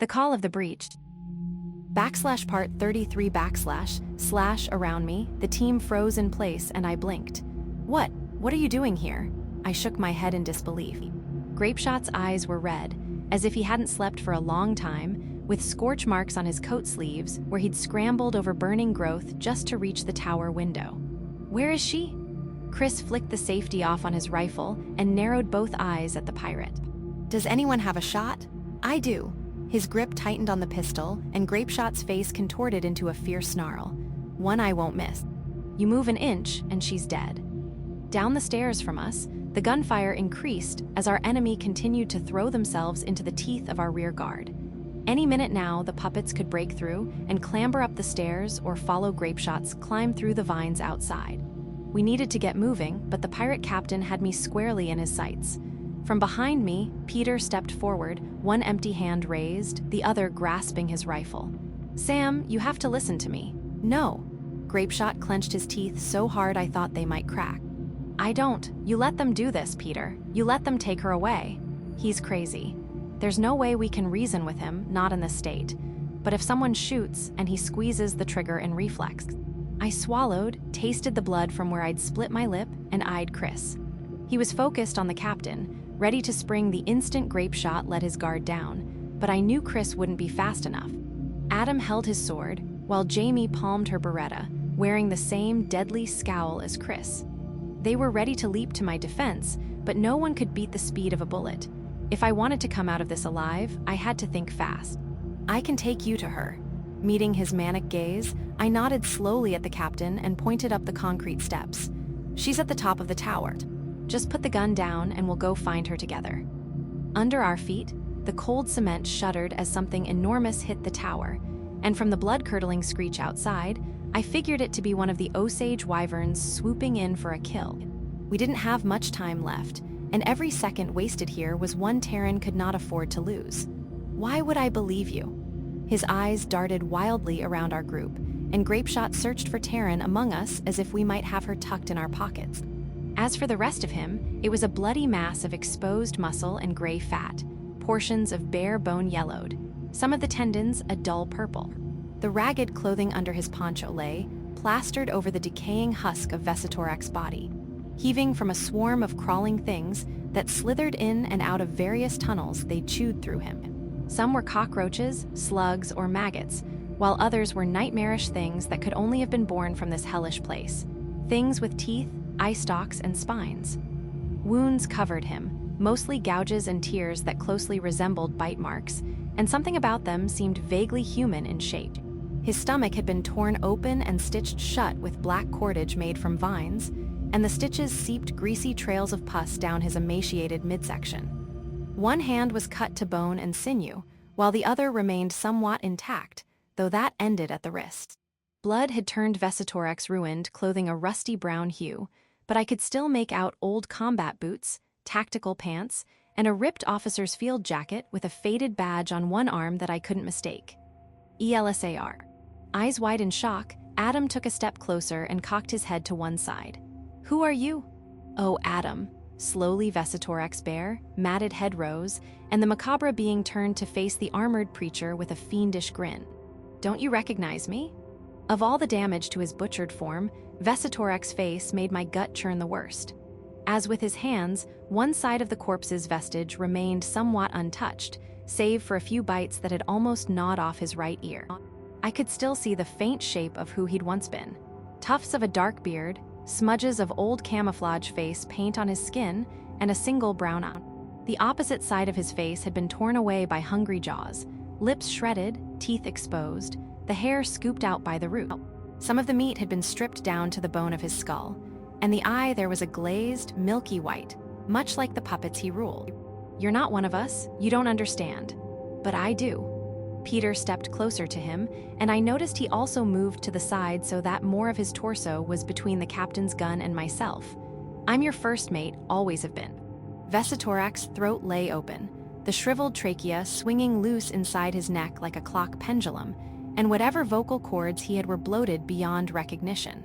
The call of the breach. Part 33 / around me, the team froze in place and I blinked. What are you doing here? I shook my head in disbelief. Grapeshot's eyes were red, as if he hadn't slept for a long time, with scorch marks on his coat sleeves where he'd scrambled over burning growth just to reach the tower window. Where is she? Chris flicked the safety off on his rifle and narrowed both eyes at the pirate. Does anyone have a shot? I do. His grip tightened on the pistol, and Grapeshot's face contorted into a fierce snarl. One I won't miss. You move an inch, and she's dead. Down the stairs from us, the gunfire increased as our enemy continued to throw themselves into the teeth of our rear guard. Any minute now, the puppets could break through and clamber up the stairs or follow Grapeshot's climb through the vines outside. We needed to get moving, but the pirate captain had me squarely in his sights. From behind me, Peter stepped forward, one empty hand raised, the other grasping his rifle. Sam, you have to listen to me. No. Grapeshot clenched his teeth so hard I thought they might crack. I don't. You let them do this, Peter. You let them take her away. He's crazy. There's no way we can reason with him, not in this state. But if someone shoots and he squeezes the trigger in reflex. I swallowed, tasted the blood from where I'd split my lip, and eyed Chris. He was focused on the captain, ready to spring the instant Grapeshot let his guard down, but I knew Chris wouldn't be fast enough. Adam held his sword, while Jamie palmed her Beretta, wearing the same deadly scowl as Chris. They were ready to leap to my defense, but no one could beat the speed of a bullet. If I wanted to come out of this alive, I had to think fast. I can take you to her. Meeting his manic gaze, I nodded slowly at the captain and pointed up the concrete steps. She's at the top of the tower. Just put the gun down and we'll go find her together. Under our feet, the cold cement shuddered as something enormous hit the tower, and from the blood-curdling screech outside, I figured it to be one of the Osage wyverns swooping in for a kill. We didn't have much time left, and every second wasted here was one Terran could not afford to lose. Why would I believe you? His eyes darted wildly around our group, and Grapeshot searched for Terran among us as if we might have her tucked in our pockets. As for the rest of him, it was a bloody mass of exposed muscle and gray fat, portions of bare bone yellowed, some of the tendons a dull purple. The ragged clothing under his poncho lay, plastered over the decaying husk of Vesitorak's body, heaving from a swarm of crawling things that slithered in and out of various tunnels they chewed through him. Some were cockroaches, slugs, or maggots, while others were nightmarish things that could only have been born from this hellish place. Things with teeth, eye stalks, and spines. Wounds covered him, mostly gouges and tears that closely resembled bite marks, and something about them seemed vaguely human in shape. His stomach had been torn open and stitched shut with black cordage made from vines, and the stitches seeped greasy trails of pus down his emaciated midsection. One hand was cut to bone and sinew, while the other remained somewhat intact, though that ended at the wrist. Blood had turned Vesitorak's ruined clothing a rusty brown hue, but I could still make out old combat boots, tactical pants, and a ripped officer's field jacket with a faded badge on one arm that I couldn't mistake. ELSAR. Eyes wide in shock, Adam took a step closer and cocked his head to one side. Who are you? Oh, Adam. Slowly Vesitorak's bare, matted head rose, and the macabre being turned to face the armored preacher with a fiendish grin. Don't you recognize me? Of all the damage to his butchered form, Vesitorak's face made my gut churn the worst. As with his hands, one side of the corpse's vestige remained somewhat untouched, save for a few bites that had almost gnawed off his right ear. I could still see the faint shape of who he'd once been. Tufts of a dark beard, smudges of old camouflage face paint on his skin, and a single brown eye. The opposite side of his face had been torn away by hungry jaws, lips shredded, teeth exposed, the hair scooped out by the root. Some of the meat had been stripped down to the bone of his skull, and the eye there was a glazed, milky white, much like the puppets he ruled. You're not one of us, you don't understand. But I do. Peter stepped closer to him, and I noticed he also moved to the side so that more of his torso was between the captain's gun and myself. I'm your first mate, always have been. Vesitorak's throat lay open, the shriveled trachea swinging loose inside his neck like a clock pendulum, and whatever vocal cords he had were bloated beyond recognition.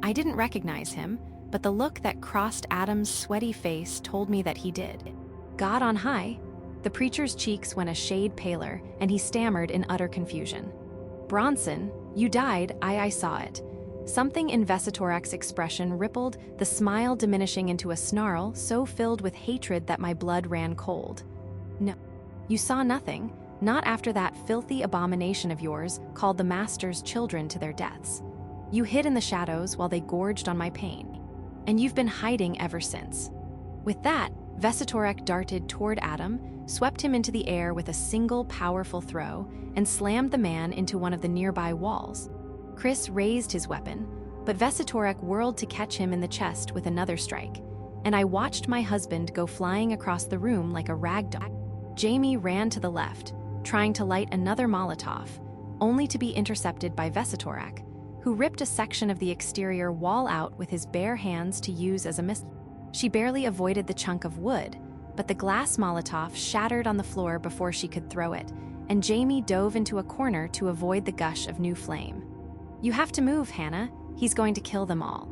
I didn't recognize him, but the look that crossed Adam's sweaty face told me that he did. God on high, The preacher's cheeks went a shade paler, and he stammered in utter confusion. "Bronson, you died, I saw it." Something in Vesitorak's expression rippled, the smile diminishing into a snarl so filled with hatred that my blood ran cold. "No, you saw nothing, not after that filthy abomination of yours called the Master's children to their deaths. You hid in the shadows while they gorged on my pain, and you've been hiding ever since." With that, Vesitorak darted toward Adam, swept him into the air with a single powerful throw, and slammed the man into one of the nearby walls. Chris raised his weapon, but Vesitorak whirled to catch him in the chest with another strike, and I watched my husband go flying across the room like a ragdoll. Jamie ran to the left, trying to light another Molotov, only to be intercepted by Vesitorak, who ripped a section of the exterior wall out with his bare hands to use as a missile. She barely avoided the chunk of wood, but the glass Molotov shattered on the floor before she could throw it, and Jamie dove into a corner to avoid the gush of new flame. "You have to move, Hannah. He's going to kill them all."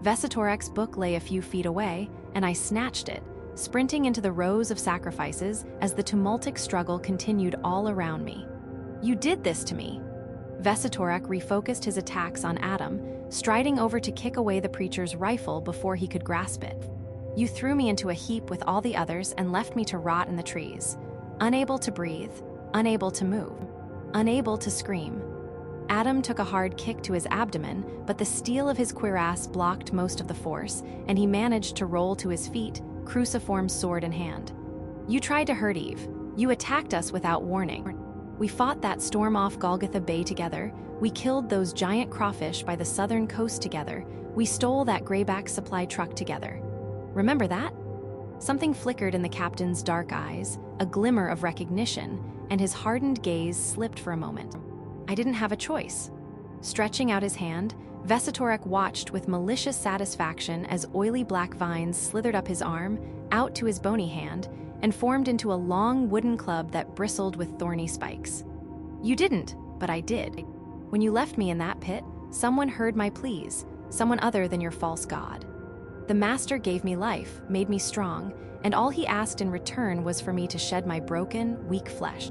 Vesitorak's book lay a few feet away, and I snatched it, sprinting into the rows of sacrifices as the tumultuous struggle continued all around me. "You did this to me." Vesitorak refocused his attacks on Adam, striding over to kick away the preacher's rifle before he could grasp it. "You threw me into a heap with all the others and left me to rot in the trees, unable to breathe, unable to move, unable to scream." Adam took a hard kick to his abdomen, but the steel of his cuirass blocked most of the force, and he managed to roll to his feet, cruciform sword in hand. "You tried to hurt Eve. You attacked us without warning. We fought that storm off Golgotha Bay together. We killed those giant crawfish by the southern coast together. We stole that grayback supply truck together. Remember that?" Something flickered in the captain's dark eyes, a glimmer of recognition, and his hardened gaze slipped for a moment. I didn't have a choice. Stretching out his hand, Vesitorak watched with malicious satisfaction as oily black vines slithered up his arm, out to his bony hand, and formed into a long wooden club that bristled with thorny spikes. "You didn't, but I did. When you left me in that pit, someone heard my pleas, someone other than your false god. The Master gave me life, made me strong, and all he asked in return was for me to shed my broken, weak flesh.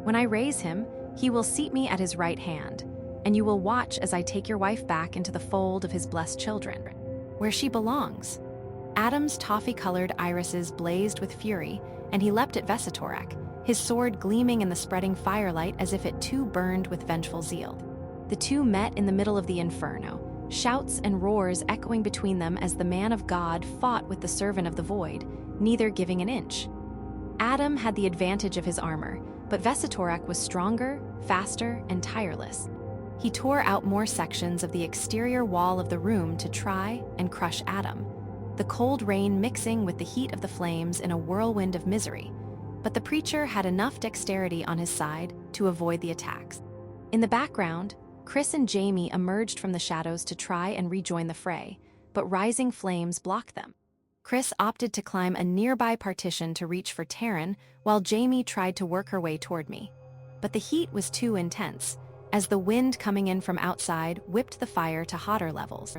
When I raise him, he will seat me at his right hand, and you will watch as I take your wife back into the fold of his blessed children, where she belongs." Adam's toffee-colored irises blazed with fury, and he leapt at Vesitorak, his sword gleaming in the spreading firelight as if it too burned with vengeful zeal. The two met in the middle of the inferno, shouts and roars echoing between them as the man of God fought with the servant of the void, neither giving an inch. Adam had the advantage of his armor, but Vesitorak was stronger, faster, and tireless. He tore out more sections of the exterior wall of the room to try and crush Adam, the cold rain mixing with the heat of the flames in a whirlwind of misery. But the preacher had enough dexterity on his side to avoid the attacks. In the background, Chris and Jamie emerged from the shadows to try and rejoin the fray, but rising flames blocked them. Chris opted to climb a nearby partition to reach for Taryn, while Jamie tried to work her way toward me. But the heat was too intense, as the wind coming in from outside whipped the fire to hotter levels.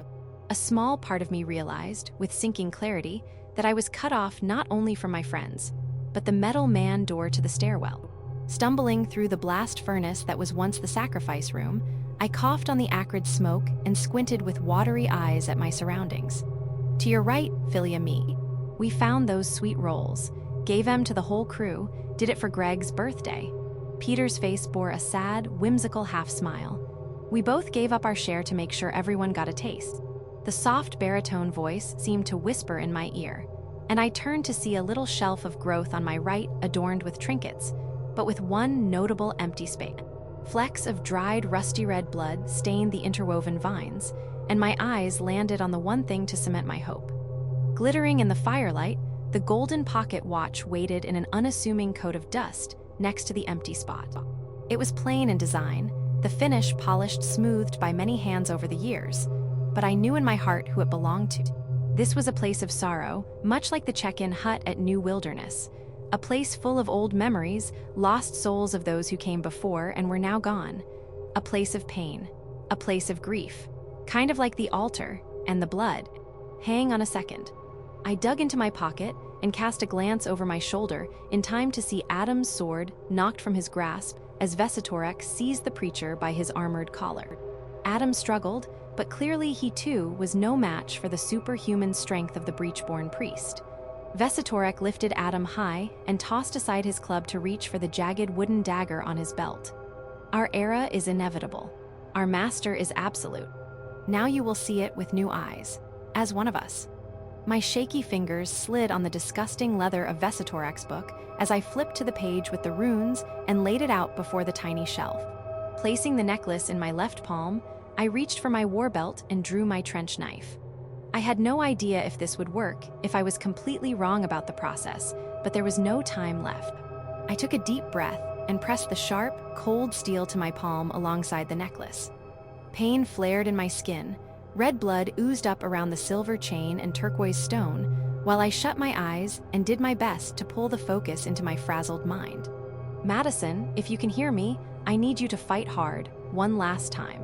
A small part of me realized, with sinking clarity, that I was cut off not only from my friends, but the metal man door to the stairwell. Stumbling through the blast furnace that was once the sacrifice room, I coughed on the acrid smoke and squinted with watery eyes at my surroundings. To your right, Philia me. We found those sweet rolls, gave them to the whole crew, did it for Greg's birthday. Peter's face bore a sad, whimsical half-smile. We both gave up our share to make sure everyone got a taste. The soft baritone voice seemed to whisper in my ear, and I turned to see a little shelf of growth on my right adorned with trinkets, but with one notable empty space. Flecks of dried, rusty red blood stained the interwoven vines, and my eyes landed on the one thing to cement my hope. Glittering in the firelight, the golden pocket watch waited in an unassuming coat of dust next to the empty spot. It was plain in design, the finish polished smoothed by many hands over the years, but I knew in my heart who it belonged to. This was a place of sorrow, much like the check-in hut at New Wilderness, a place full of old memories, lost souls of those who came before and were now gone, a place of pain, a place of grief, kind of like the altar and the blood. Hang on a second. I dug into my pocket and cast a glance over my shoulder in time to see Adam's sword knocked from his grasp as Vesitorek seized the preacher by his armored collar. Adam struggled, but clearly he too was no match for the superhuman strength of the breachborn priest. Vesitorek lifted Adam high and tossed aside his club to reach for the jagged wooden dagger on his belt. Our era is inevitable. Our master is absolute. Now you will see it with new eyes, as one of us. My shaky fingers slid on the disgusting leather of Vesitorek's book as I flipped to the page with the runes and laid it out before the tiny shelf. Placing the necklace in my left palm, I reached for my war belt and drew my trench knife. I had no idea if this would work, if I was completely wrong about the process, but there was no time left. I took a deep breath and pressed the sharp, cold steel to my palm alongside the necklace. Pain flared in my skin. Red blood oozed up around the silver chain and turquoise stone, while I shut my eyes and did my best to pull the focus into my frazzled mind. Madison, if you can hear me, I need you to fight hard, one last time.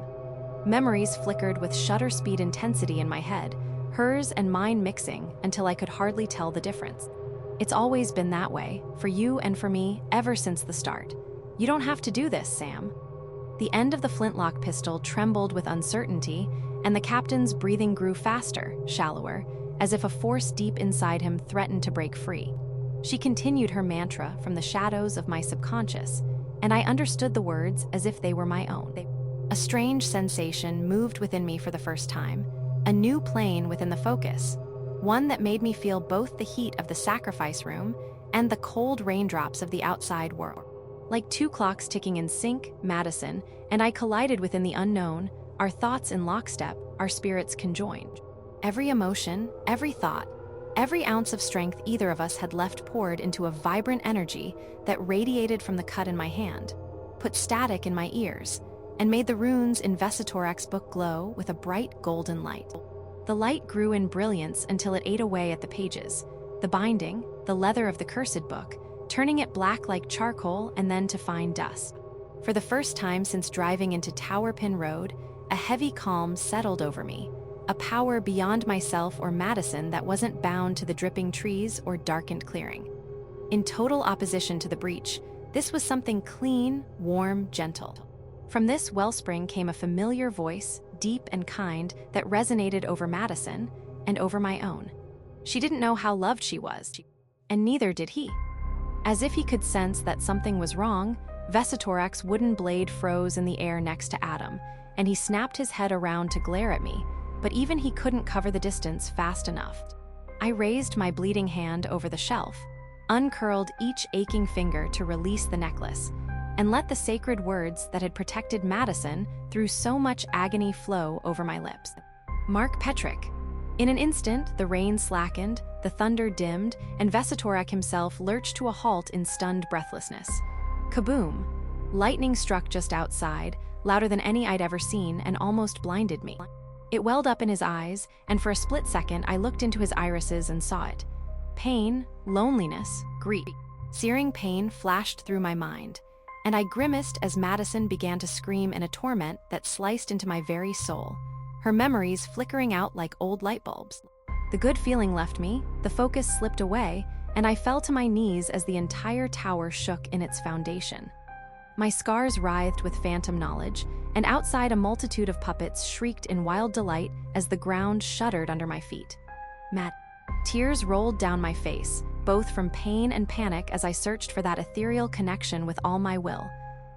Memories flickered with shutter speed intensity in my head, hers and mine mixing until I could hardly tell the difference. It's always been that way, for you and for me, ever since the start. You don't have to do this, Sam. The end of the flintlock pistol trembled with uncertainty, and the captain's breathing grew faster, shallower, as if a force deep inside him threatened to break free. She continued her mantra from the shadows of my subconscious, and I understood the words as if they were my own. A strange sensation moved within me for the first time, a new plane within the focus, one that made me feel both the heat of the sacrifice room and the cold raindrops of the outside world. Like two clocks ticking in sync, Madison and I collided within the unknown, our thoughts in lockstep, our spirits conjoined. Every emotion, every thought, every ounce of strength either of us had left poured into a vibrant energy that radiated from the cut in my hand, put static in my ears, and made the runes in Vesitorek's book glow with a bright golden light. The light grew in brilliance until it ate away at the pages, the binding, the leather of the cursed book, turning it black like charcoal and then to fine dust. For the first time since driving into Towerpin Road, a heavy calm settled over me, a power beyond myself or Madison that wasn't bound to the dripping trees or darkened clearing. In total opposition to the breach, this was something clean, warm, gentle. From this wellspring came a familiar voice, deep and kind, that resonated over Madison and over my own. She didn't know how loved she was, and neither did he. As if he could sense that something was wrong, Vesitorek's wooden blade froze in the air next to Adam, and he snapped his head around to glare at me, but even he couldn't cover the distance fast enough. I raised my bleeding hand over the shelf, uncurled each aching finger to release the necklace, and let the sacred words that had protected Madison through so much agony flow over my lips. Mark Petrick. In an instant, the rain slackened, the thunder dimmed, and Vesitorek himself lurched to a halt in stunned breathlessness. Kaboom! Lightning struck just outside, louder than any I'd ever seen, and almost blinded me. It welled up in his eyes, and for a split second I looked into his irises and saw it. Pain, loneliness, grief. Searing pain flashed through my mind, and I grimaced as Madison began to scream in a torment that sliced into my very soul, her memories flickering out like old light bulbs. The good feeling left me, the focus slipped away, and I fell to my knees as the entire tower shook in its foundation. My scars writhed with phantom knowledge, and outside a multitude of puppets shrieked in wild delight as the ground shuddered under my feet. Tears rolled down my face, both from pain and panic as I searched for that ethereal connection with all my will.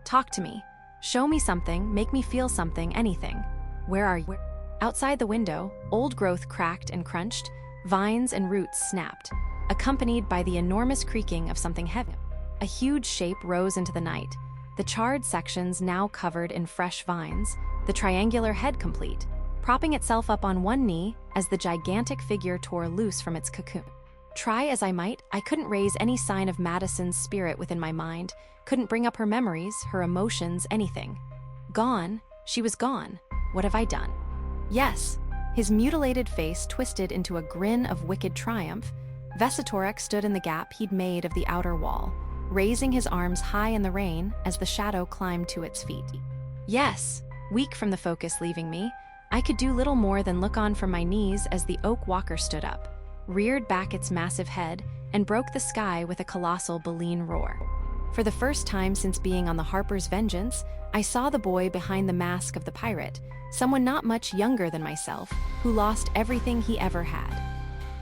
Talk to me. Show me something, make me feel something, anything. Where are you? Outside the window, old growth cracked and crunched, vines and roots snapped, accompanied by the enormous creaking of something heavy. A huge shape rose into the night, the charred sections now covered in fresh vines, the triangular head complete, propping itself up on one knee as the gigantic figure tore loose from its cocoon. Try as I might, I couldn't raise any sign of Madison's spirit within my mind, couldn't bring up her memories, her emotions, anything. Gone, she was gone. What have I done? Yes, his mutilated face twisted into a grin of wicked triumph. Vesitorek stood in the gap he'd made of the outer wall, raising his arms high in the rain as the shadow climbed to its feet. Yes, weak from the focus leaving me, I could do little more than look on from my knees as the oak walker stood up, reared back its massive head, and broke the sky with a colossal baleen roar. For the first time since being on the Harper's Vengeance, I saw the boy behind the mask of the pirate, someone not much younger than myself, who lost everything he ever had.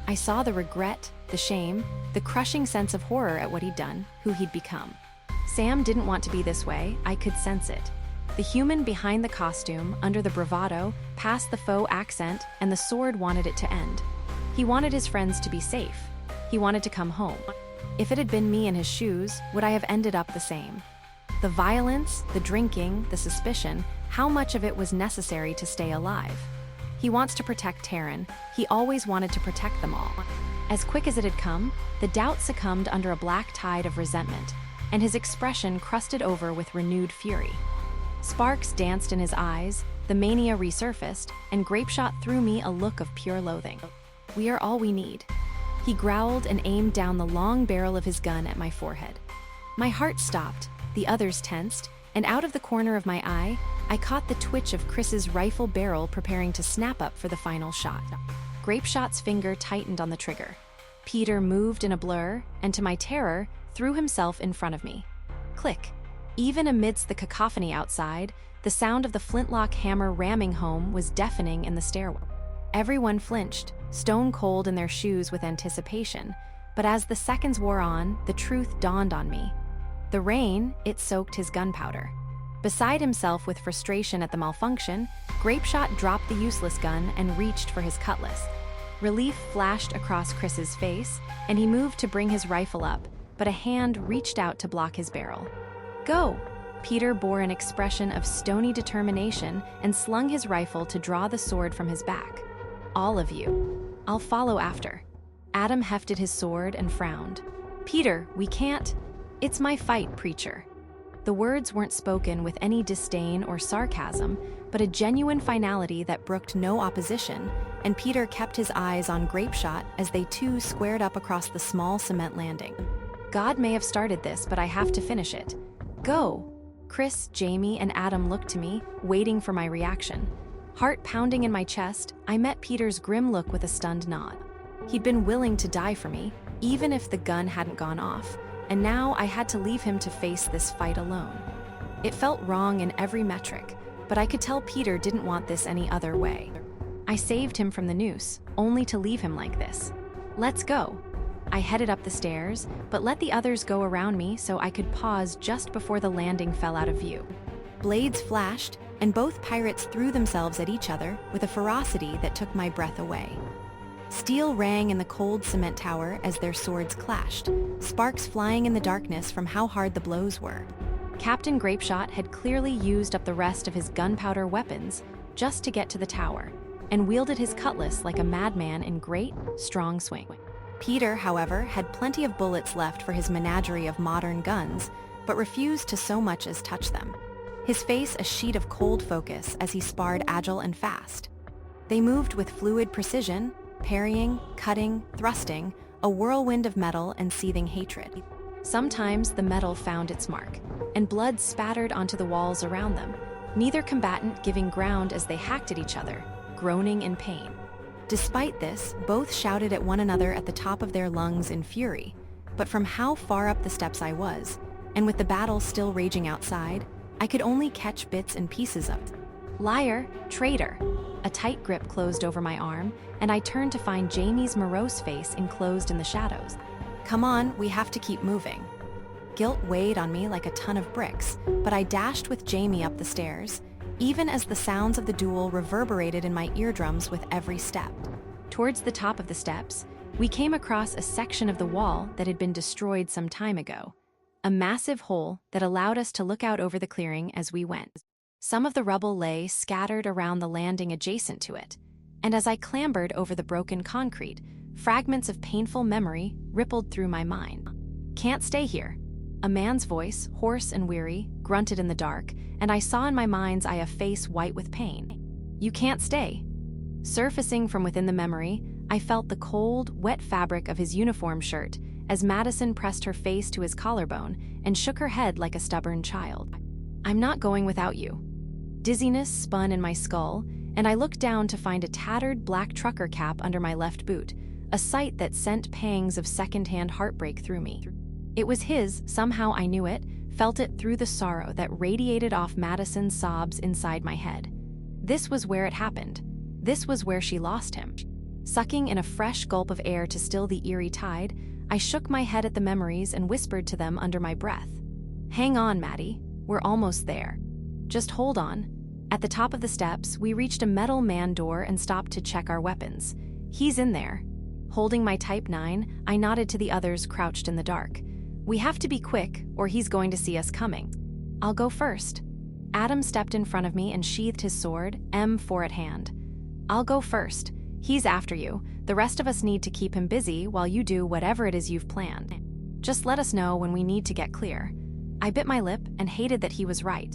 I saw the regret, the shame, the crushing sense of horror at what he'd done, who he'd become. Sam didn't want to be this way, I could sense it. The human behind the costume, under the bravado, past the faux accent, and the sword wanted it to end. He wanted his friends to be safe. He wanted to come home. If it had been me in his shoes, would I have ended up the same? The violence, the drinking, the suspicion, how much of it was necessary to stay alive? He wants to protect Taryn. He always wanted to protect them all. As quick as it had come, the doubt succumbed under a black tide of resentment, and his expression crusted over with renewed fury. Sparks danced in his eyes, the mania resurfaced, and Grapeshot threw me a look of pure loathing. We are all we need. He growled and aimed down the long barrel of his gun at my forehead. My heart stopped, the others tensed, and out of the corner of my eye, I caught the twitch of Chris's rifle barrel preparing to snap up for the final shot. Grapeshot's finger tightened on the trigger. Peter moved in a blur, and to my terror, threw himself in front of me. Click. Even amidst the cacophony outside, the sound of the flintlock hammer ramming home was deafening in the stairwell. Everyone flinched, stone cold in their shoes with anticipation, but as the seconds wore on, the truth dawned on me. The rain, it soaked his gunpowder. Beside himself with frustration at the malfunction, Grapeshot dropped the useless gun and reached for his cutlass. Relief flashed across Chris's face, and he moved to bring his rifle up, but a hand reached out to block his barrel. Go! Peter bore an expression of stony determination and slung his rifle to draw the sword from his back. All of you. I'll follow after. Adam hefted his sword and frowned. Peter, we can't. It's my fight, preacher. The words weren't spoken with any disdain or sarcasm, but a genuine finality that brooked no opposition, and Peter kept his eyes on Grapeshot as they two squared up across the small cement landing. God may have started this, but I have to finish it. Go! Chris, Jamie, and Adam looked to me, waiting for my reaction. Heart pounding in my chest, I met Peter's grim look with a stunned nod. He'd been willing to die for me, even if the gun hadn't gone off, and now I had to leave him to face this fight alone. It felt wrong in every metric, but I could tell Peter didn't want this any other way. I saved him from the noose, only to leave him like this. Let's go. I headed up the stairs, but let the others go around me so I could pause just before the landing fell out of view. Blades flashed, and both pirates threw themselves at each other with a ferocity that took my breath away. Steel rang in the cold cement tower as their swords clashed, sparks flying in the darkness from how hard the blows were. Captain Grapeshot had clearly used up the rest of his gunpowder weapons just to get to the tower, and wielded his cutlass like a madman in great, strong swing. Peter, however, had plenty of bullets left for his menagerie of modern guns, but refused to so much as touch them. His face a sheet of cold focus as he sparred agile and fast. They moved with fluid precision, parrying, cutting, thrusting, a whirlwind of metal and seething hatred. Sometimes the metal found its mark, and blood spattered onto the walls around them, neither combatant giving ground as they hacked at each other, groaning in pain. Despite this, both shouted at one another at the top of their lungs in fury, but from how far up the steps I was, and with the battle still raging outside, I could only catch bits and pieces of it. Liar, traitor. A tight grip closed over my arm, and I turned to find Jamie's morose face enclosed in the shadows. Come on, we have to keep moving. Guilt weighed on me like a ton of bricks, but I dashed with Jamie up the stairs, even as the sounds of the duel reverberated in my eardrums with every step. Towards the top of the steps, we came across a section of the wall that had been destroyed some time ago, a massive hole that allowed us to look out over the clearing as we went. Some of the rubble lay scattered around the landing adjacent to it, and as I clambered over the broken concrete, fragments of painful memory rippled through my mind. Can't stay here. A man's voice, hoarse and weary, grunted in the dark, and I saw in my mind's eye a face white with pain. You can't stay. Surfacing from within the memory, I felt the cold, wet fabric of his uniform shirt as Madison pressed her face to his collarbone and shook her head like a stubborn child. I'm not going without you. Dizziness spun in my skull, and I looked down to find a tattered black trucker cap under my left boot, a sight that sent pangs of secondhand heartbreak through me. It was his, somehow I knew it, felt it through the sorrow that radiated off Madison's sobs inside my head. This was where it happened. This was where she lost him. Sucking in a fresh gulp of air to still the eerie tide, I shook my head at the memories and whispered to them under my breath. "Hang on, Maddie. We're almost there. Just hold on." At the top of the steps, we reached a metal man door and stopped to check our weapons. "He's in there." Holding my Type 9, I nodded to the others crouched in the dark. "We have to be quick, or he's going to see us coming." "I'll go first." Adam stepped in front of me and sheathed his sword, M4 at hand. "I'll go first. He's after you. The rest of us need to keep him busy while you do whatever it is you've planned. Just let us know when we need to get clear." I bit my lip and hated that he was right.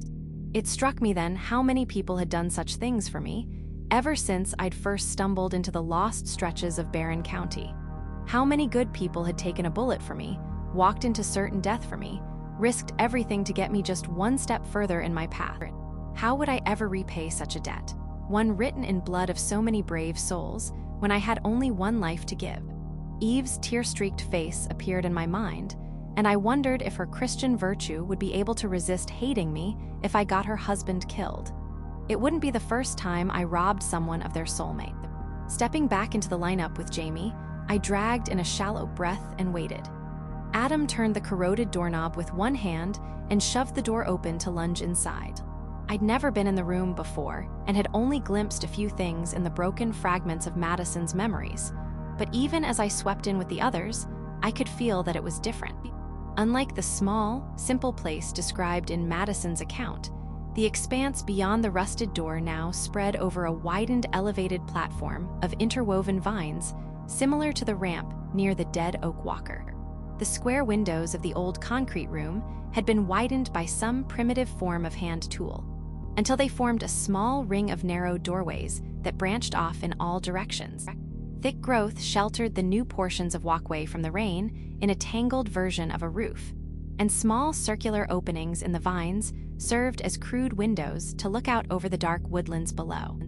It struck me then how many people had done such things for me, ever since I'd first stumbled into the lost stretches of Barren County. How many good people had taken a bullet for me, walked into certain death for me, risked everything to get me just one step further in my path. How would I ever repay such a debt? One written in blood of so many brave souls, when I had only one life to give. Eve's tear-streaked face appeared in my mind, and I wondered if her Christian virtue would be able to resist hating me if I got her husband killed. It wouldn't be the first time I robbed someone of their soulmate. Stepping back into the lineup with Jamie, I dragged in a shallow breath and waited. Adam turned the corroded doorknob with one hand and shoved the door open to lunge inside. I'd never been in the room before and had only glimpsed a few things in the broken fragments of Madison's memories. But even as I swept in with the others, I could feel that it was different. Unlike the small, simple place described in Madison's account, the expanse beyond the rusted door now spread over a widened elevated platform of interwoven vines, similar to the ramp near the dead oak walker. The square windows of the old concrete room had been widened by some primitive form of hand tool, until they formed a small ring of narrow doorways that branched off in all directions. Thick growth sheltered the new portions of walkway from the rain in a tangled version of a roof, and small circular openings in the vines served as crude windows to look out over the dark woodlands below.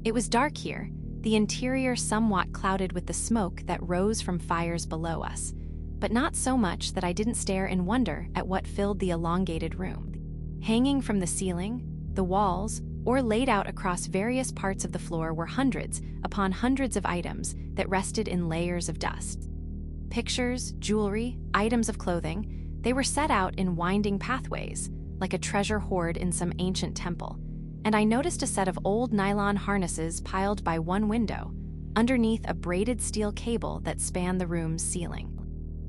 It was dark here, the interior somewhat clouded with the smoke that rose from fires below us, but not so much that I didn't stare in wonder at what filled the elongated room. Hanging from the ceiling, the walls, or laid out across various parts of the floor were hundreds upon hundreds of items that rested in layers of dust. Pictures, jewelry, items of clothing, they were set out in winding pathways, like a treasure hoard in some ancient temple. And I noticed a set of old nylon harnesses piled by one window, underneath a braided steel cable that spanned the room's ceiling.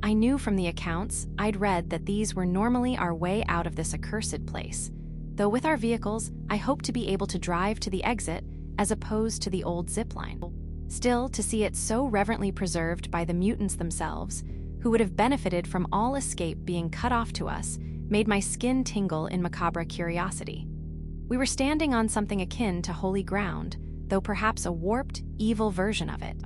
I knew from the accounts I'd read that these were normally our way out of this accursed place, though with our vehicles, I hoped to be able to drive to the exit as opposed to the old zipline. Still, to see it so reverently preserved by the mutants themselves, who would have benefited from all escape being cut off to us, made my skin tingle in macabre curiosity. We were standing on something akin to holy ground, though perhaps a warped, evil version of it.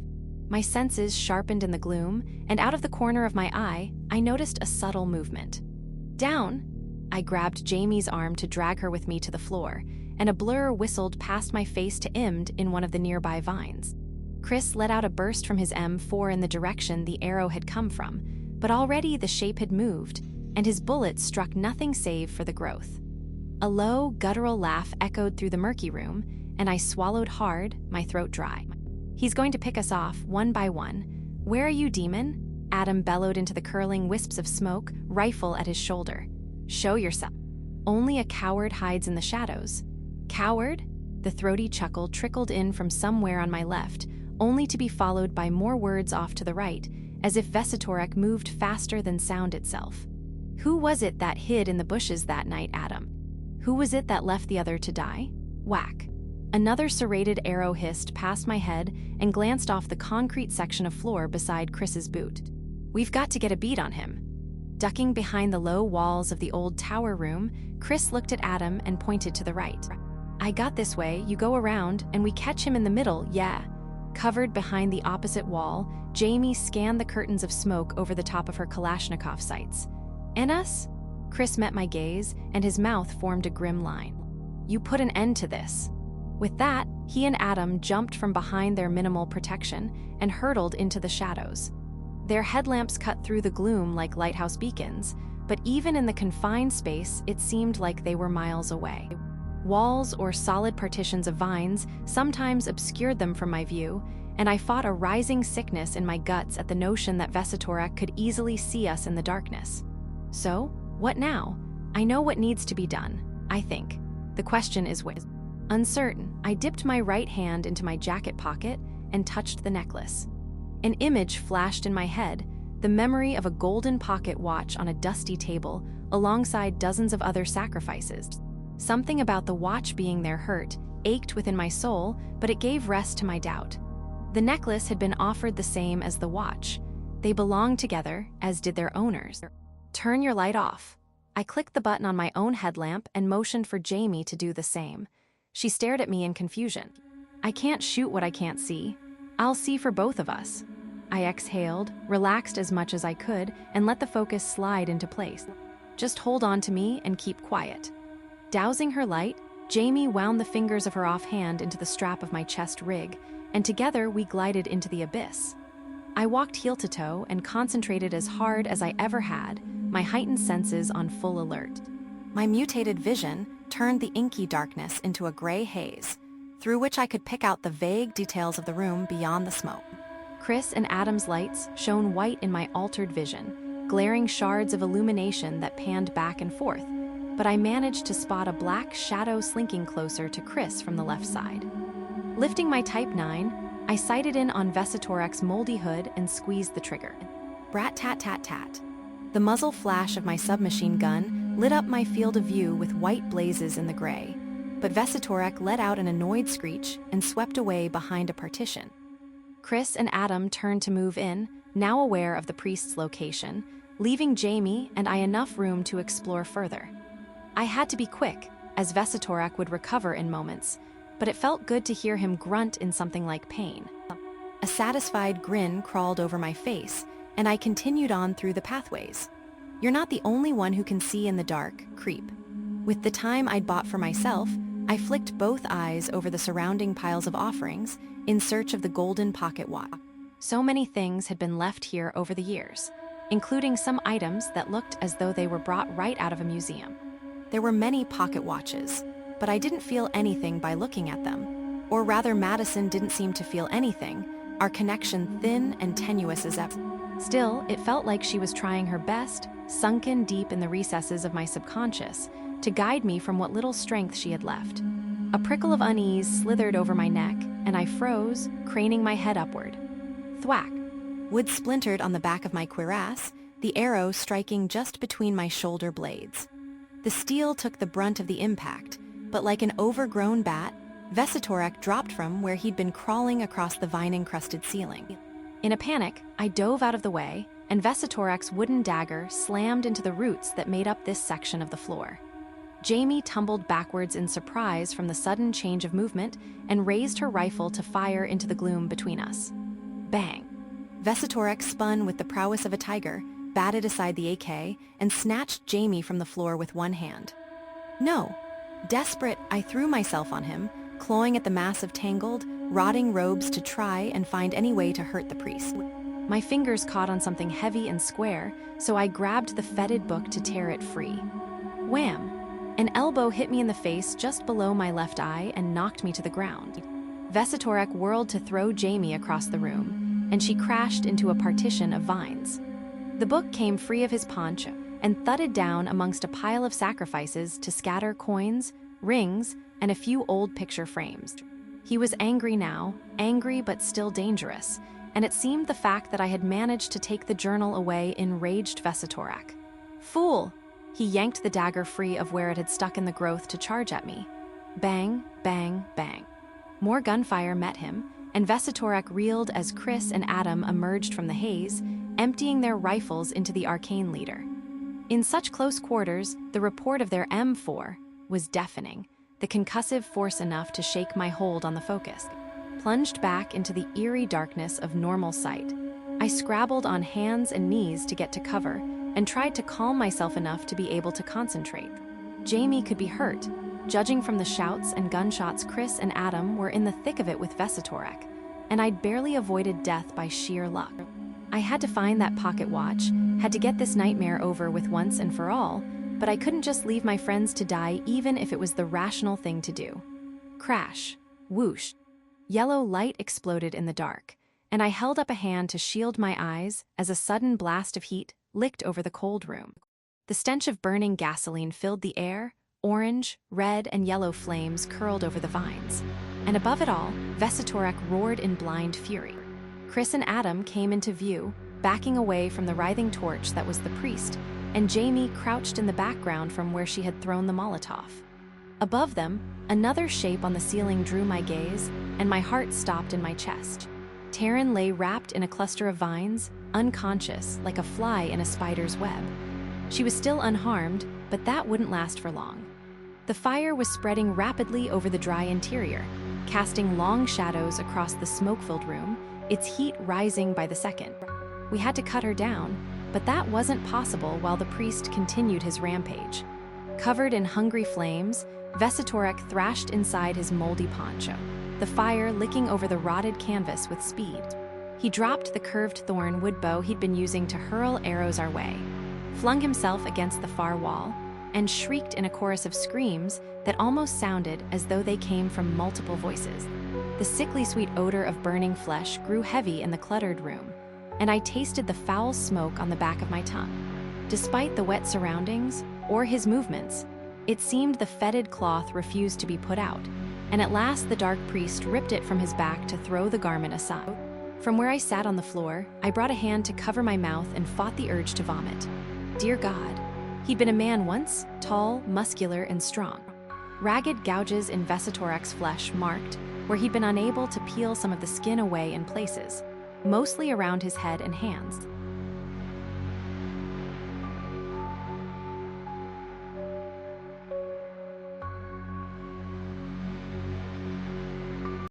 My senses sharpened in the gloom, and out of the corner of my eye, I noticed a subtle movement. "Down!" I grabbed Jamie's arm to drag her with me to the floor, and a blur whistled past my face to Imd in one of the nearby vines. Chris let out a burst from his M4 in the direction the arrow had come from, but already the shape had moved, and his bullet struck nothing save for the growth. A low, guttural laugh echoed through the murky room, and I swallowed hard, my throat dry. "He's going to pick us off, one by one. Where are you, demon?" Adam bellowed into the curling wisps of smoke, rifle at his shoulder. "Show yourself." "Only a coward hides in the shadows." "Coward?" The throaty chuckle trickled in from somewhere on my left, only to be followed by more words off to the right, as if Vesitorek moved faster than sound itself. "Who was it that hid in the bushes that night, Adam? Who was it that left the other to die?" Whack. Another serrated arrow hissed past my head and glanced off the concrete section of floor beside Chris's boot. "We've got to get a beat on him." Ducking behind the low walls of the old tower room, Chris looked at Adam and pointed to the right. "I got this way, you go around, and we catch him in the middle, yeah." Covered behind the opposite wall, Jamie scanned the curtains of smoke over the top of her Kalashnikov sights. "And us?" Chris met my gaze, and his mouth formed a grim line. "You put an end to this." With that, he and Adam jumped from behind their minimal protection and hurtled into the shadows. Their headlamps cut through the gloom like lighthouse beacons, but even in the confined space, it seemed like they were miles away. Walls or solid partitions of vines sometimes obscured them from my view, and I fought a rising sickness in my guts at the notion that Vesitorak could easily see us in the darkness. So, what now? I know what needs to be done, I think. The question is when. Uncertain, I dipped my right hand into my jacket pocket and touched the necklace. An image flashed in my head, the memory of a golden pocket watch on a dusty table alongside dozens of other sacrifices. Something about the watch being there hurt, ached within my soul, but it gave rest to my doubt. The necklace had been offered the same as the watch. They belonged together, as did their owners. Turn your light off. I clicked the button on my own headlamp and motioned for Jamie to do the same. She stared at me in confusion. I can't shoot what I can't see. I'll see for both of us. I exhaled, relaxed as much as I could, and let the focus slide into place. Just hold on to me and keep quiet. Dousing her light, Jamie wound the fingers of her offhand into the strap of my chest rig, and together we glided into the abyss. I walked heel to toe and concentrated as hard as I ever had, my heightened senses on full alert. My mutated vision turned the inky darkness into a gray haze, through which I could pick out the vague details of the room beyond the smoke. Chris and Adam's lights shone white in my altered vision, glaring shards of illumination that panned back and forth, but I managed to spot a black shadow slinking closer to Chris from the left side. Lifting my Type 9, I sighted in on Vesitorak's moldy hood and squeezed the trigger. Brat-tat-tat-tat. The muzzle flash of my submachine gun lit up my field of view with white blazes in the gray, but Vesitorak let out an annoyed screech and swept away behind a partition. Chris and Adam turned to move in, now aware of the priest's location, leaving Jamie and I enough room to explore further. I had to be quick, as Vesitorak would recover in moments, but it felt good to hear him grunt in something like pain. A satisfied grin crawled over my face, and I continued on through the pathways. You're not the only one who can see in the dark, creep. With the time I'd bought for myself, I flicked both eyes over the surrounding piles of offerings in search of the golden pocket watch. So many things had been left here over the years, including some items that looked as though they were brought right out of a museum. There were many pocket watches, but I didn't feel anything by looking at them. Or rather, Madison didn't seem to feel anything, our connection thin and tenuous as ever. Still, it felt like she was trying her best, sunken deep in the recesses of my subconscious, to guide me from what little strength she had left. A prickle of unease slithered over my neck, and I froze, craning my head upward. Thwack! Wood splintered on the back of my cuirass, the arrow striking just between my shoulder blades. The steel took the brunt of the impact, but like an overgrown bat, Vesitorak dropped from where he'd been crawling across the vine-encrusted ceiling. In a panic, I dove out of the way, and Vesitorak's wooden dagger slammed into the roots that made up this section of the floor. Jamie tumbled backwards in surprise from the sudden change of movement and raised her rifle to fire into the gloom between us. Bang! Vesitorak spun with the prowess of a tiger, batted aside the AK, and snatched Jamie from the floor with one hand. No! Desperate, I threw myself on him, clawing at the mass of tangled, rotting robes to try and find any way to hurt the priest. My fingers caught on something heavy and square, so I grabbed the fetid book to tear it free. Wham! An elbow hit me in the face just below my left eye and knocked me to the ground. Vesitorak whirled to throw Jamie across the room, and she crashed into a partition of vines. The book came free of his paunch and thudded down amongst a pile of sacrifices to scatter coins, rings, and a few old picture frames. He was angry now, angry but still dangerous, and it seemed the fact that I had managed to take the journal away enraged Vesitorak. Fool! He yanked the dagger free of where it had stuck in the growth to charge at me. Bang, bang, bang. More gunfire met him, and Vesitorak reeled as Chris and Adam emerged from the haze, emptying their rifles into the arcane leader. In such close quarters, the report of their M4 was deafening, the concussive force enough to shake my hold on the focus. Plunged back into the eerie darkness of normal sight, I scrabbled on hands and knees to get to cover and tried to calm myself enough to be able to concentrate. Jamie could be hurt, Judging from the shouts and gunshots, Chris and Adam were in the thick of it with Vesitorek, and I'd barely avoided death by sheer luck. I had to find that pocket watch, had to get this nightmare over with once and for all, but I couldn't just leave my friends to die even if it was the rational thing to do. Crash. Whoosh. Yellow light exploded in the dark, and I held up a hand to shield my eyes as a sudden blast of heat licked over the cold room. The stench of burning gasoline filled the air, orange, red, and yellow flames curled over the vines. And above it all, Vesitorek roared in blind fury. Chris and Adam came into view, backing away from the writhing torch that was the priest, and Jamie crouched in the background from where she had thrown the Molotov. Above them, another shape on the ceiling drew my gaze, and my heart stopped in my chest. Taryn lay wrapped in a cluster of vines, unconscious, like a fly in a spider's web. She was still unharmed, but that wouldn't last for long. The fire was spreading rapidly over the dry interior, casting long shadows across the smoke-filled room, its heat rising by the second. We had to cut her down, but that wasn't possible while the priest continued his rampage. Covered in hungry flames, Vesitorek thrashed inside his moldy poncho, the fire licking over the rotted canvas with speed. He dropped the curved thorn wood bow he'd been using to hurl arrows our way, flung himself against the far wall, and shrieked in a chorus of screams that almost sounded as though they came from multiple voices. The sickly sweet odor of burning flesh grew heavy in the cluttered room, and I tasted the foul smoke on the back of my tongue. Despite the wet surroundings, or his movements, it seemed the fetid cloth refused to be put out, and at last the dark priest ripped it from his back to throw the garment aside. From where I sat on the floor, I brought a hand to cover my mouth and fought the urge to vomit. Dear God, he'd been a man once, tall, muscular, and strong. Ragged gouges in Vesitorek's flesh marked where he'd been unable to peel some of the skin away in places, mostly around his head and hands.